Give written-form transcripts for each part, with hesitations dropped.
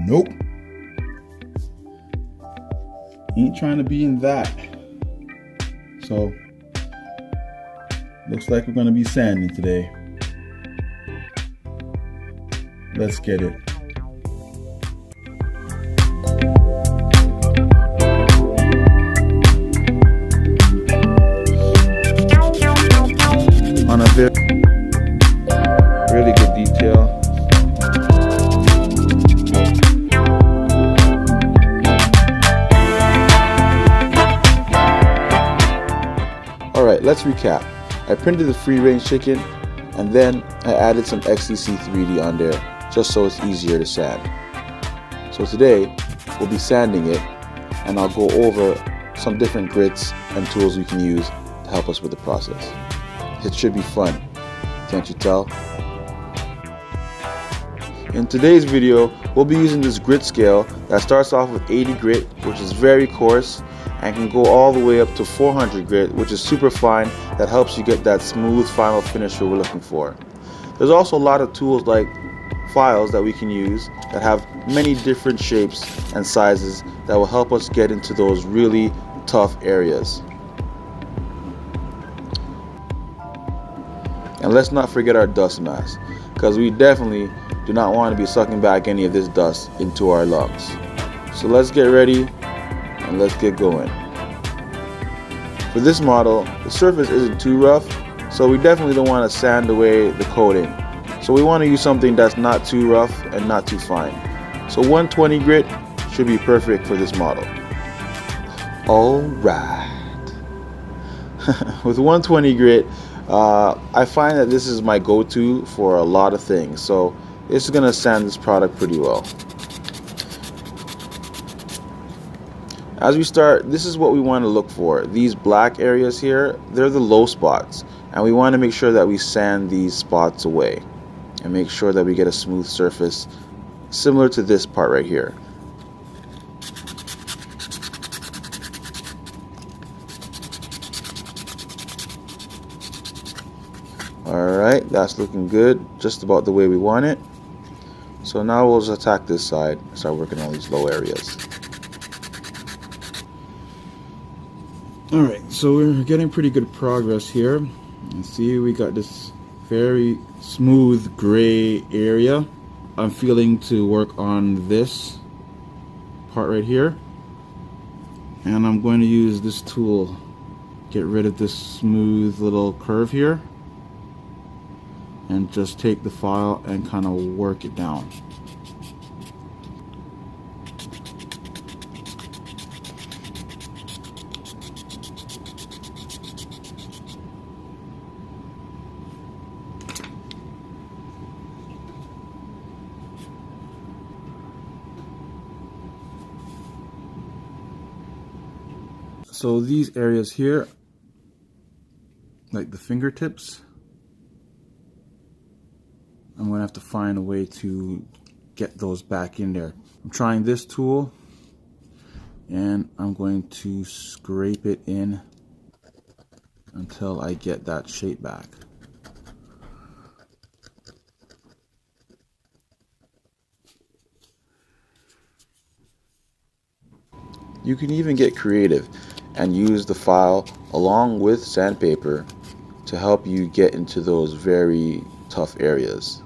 Nope. Ain't trying to be in that. So, looks like we're going to be sanding today. Let's get it. On a really good detail. Alright, let's recap. I printed the free range chicken and then I added some XTC-3D on there just so it's easier to sand. So today we'll be sanding it and I'll go over some different grits and tools we can use to help us with the process. It should be fun, can't you tell? In today's video, we'll be using this grit scale that starts off with 80 grit, which is very coarse, and can go all the way up to 400 grit, which is super fine, that helps you get that smooth final finish we're looking for. There's also a lot of tools like files that we can use that have many different shapes and sizes that will help us get into those really tough areas. And let's not forget our dust mask, because we definitely do not want to be sucking back any of this dust into our lungs. So let's get ready and let's get going. For this model, the surface isn't too rough, so we definitely don't want to sand away the coating. So we want to use something that's not too rough and not too fine. So 120 grit should be perfect for this model. Alright. With 120 grit, I find that this is my go-to for a lot of things, so it's going to sand this product pretty well. As we start, this is what we want to look for. These black areas here, they're the low spots, and we want to make sure that we sand these spots away and make sure that we get a smooth surface similar to this part right here. Alright, that's looking good, just about the way we want it. So now we'll just attack this side and start working on these low areas. Alright, so we're getting pretty good progress here. And see, we got this very smooth gray area. I'm feeling to work on this part right here. And I'm going to use this tool, get rid of this smooth little curve here, and just take the file and kind of work it down. So these areas here, like the fingertips, I'm going to have to find a way to get those back in there. I'm trying this tool and I'm going to scrape it in until I get that shape back. You can even get creative and use the file along with sandpaper to help you get into those very tough areas.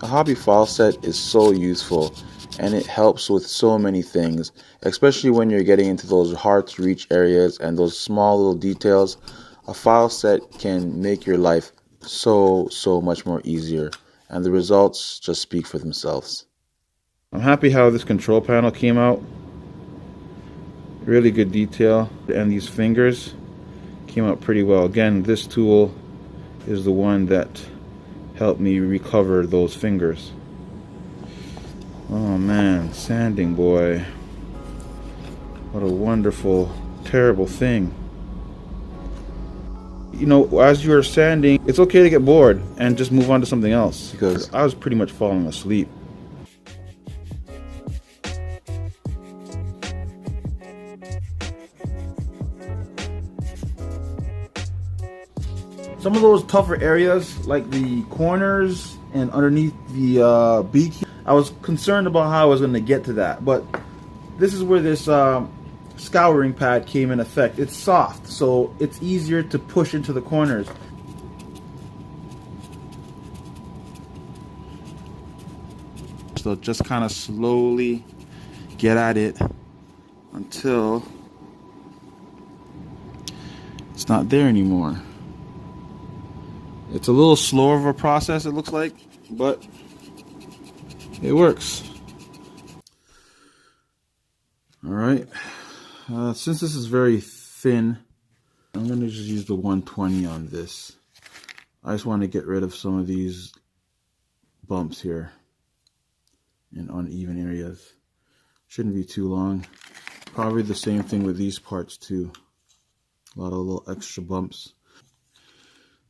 A hobby file set is so useful and it helps with so many things, especially when you're getting into those hard to reach areas and those small little details. A file set can make your life so much more easier, and the results just speak for themselves. I'm happy how this control panel came out. Really good detail, and these fingers came out pretty well. Again, this tool is the one that helped me recover those fingers. Oh man, sanding, boy. What a wonderful, terrible thing. You know, as you're sanding, it's okay to get bored and just move on to something else, because I was pretty much falling asleep. Some of those tougher areas, like the corners and underneath the beak, I was concerned about how I was going to get to that. But this is where this scouring pad came in effect. It's soft, so it's easier to push into the corners. So just kind of slowly get at it until it's not there anymore. It's a little slower of a process, it looks like, but it works. Alright, since this is very thin, I'm going to just use the 120 on this. I just want to get rid of some of these bumps here in uneven areas. Shouldn't be too long. Probably the same thing with these parts too. A lot of little extra bumps.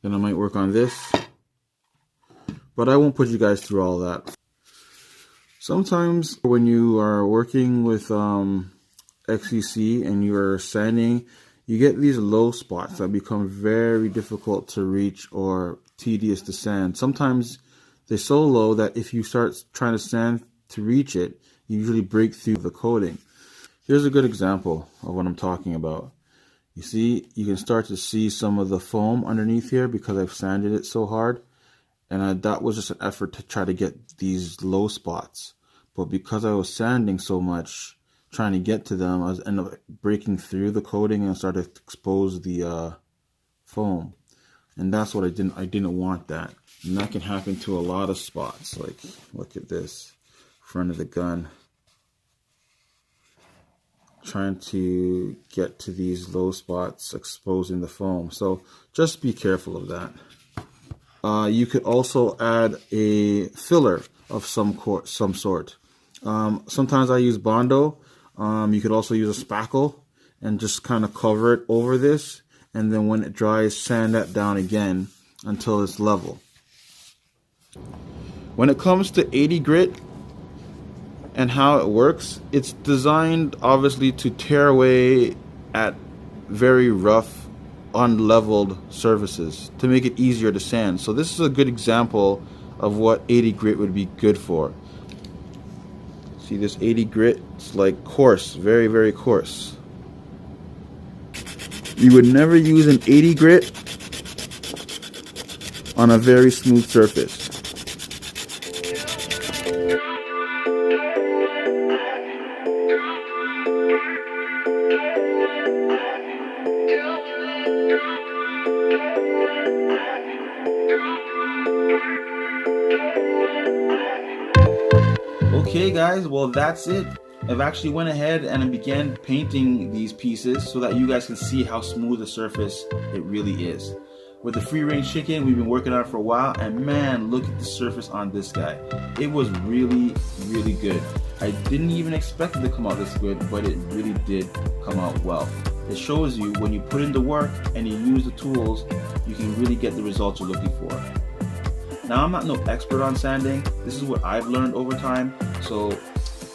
Then I might work on this, but I won't put you guys through all that. Sometimes when you are working with XTC and you are sanding, you get these low spots that become very difficult to reach or tedious to sand. Sometimes they're so low that if you start trying to sand to reach it, you usually break through the coating. Here's a good example of what I'm talking about. You see, you can start to see some of the foam underneath here because I've sanded it so hard. And that was just an effort to try to get these low spots. But because I was sanding so much, trying to get to them, I was ended up breaking through the coating and started to expose the foam. And that's what I didn't want that. And that can happen to a lot of spots. Like, look at this, front of the gun. Trying to get to these low spots, exposing the foam. So just be careful of that. You could also add a filler of some sort. Sometimes I use Bondo. You could also use a spackle and just kind of cover it over this, and then when it dries, sand that down again until it's level. When it comes to 80 grit and how it works, it's designed obviously to tear away at very rough, unleveled surfaces to make it easier to sand. So this is a good example of what 80 grit would be good for. See this 80 grit? It's like coarse, very, very coarse. You would never use an 80 grit on a very smooth surface. Okay guys, well that's it. I've actually went ahead and I began painting these pieces so that you guys can see how smooth a surface it really is. With the free range chicken, we've been working on it for a while, and man, look at the surface on this guy. It was really, really good. I didn't even expect it to come out this good, but it really did come out well. It shows you when you put in the work and you use the tools, you can really get the results you're looking for. Now, I'm not no expert on sanding. This is what I've learned over time, so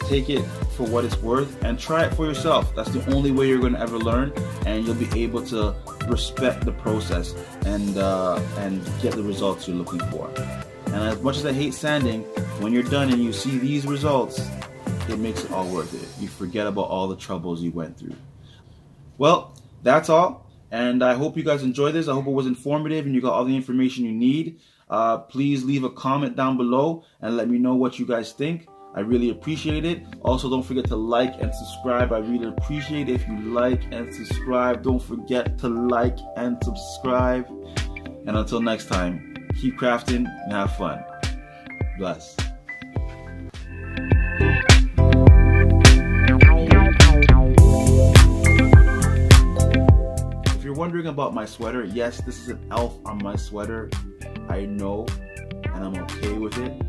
take it for what it's worth and try it for yourself. That's the only way you're going to ever learn, and you'll be able to respect the process and get the results you're looking for. And as much as I hate sanding, when you're done and you see these results, it makes it all worth it. You forget about all the troubles you went through. Well, that's all, and I hope you guys enjoyed this. I hope it was informative and you got all the information you need. Please leave a comment down below and let me know what you guys think. I really appreciate it. Also, don't forget to like and subscribe. I really appreciate it if you like and subscribe. Don't forget to like and subscribe. And until next time, keep crafting and have fun. Bless. If you're wondering about my sweater, yes, this is an elf on my sweater. I know, and I'm okay with it.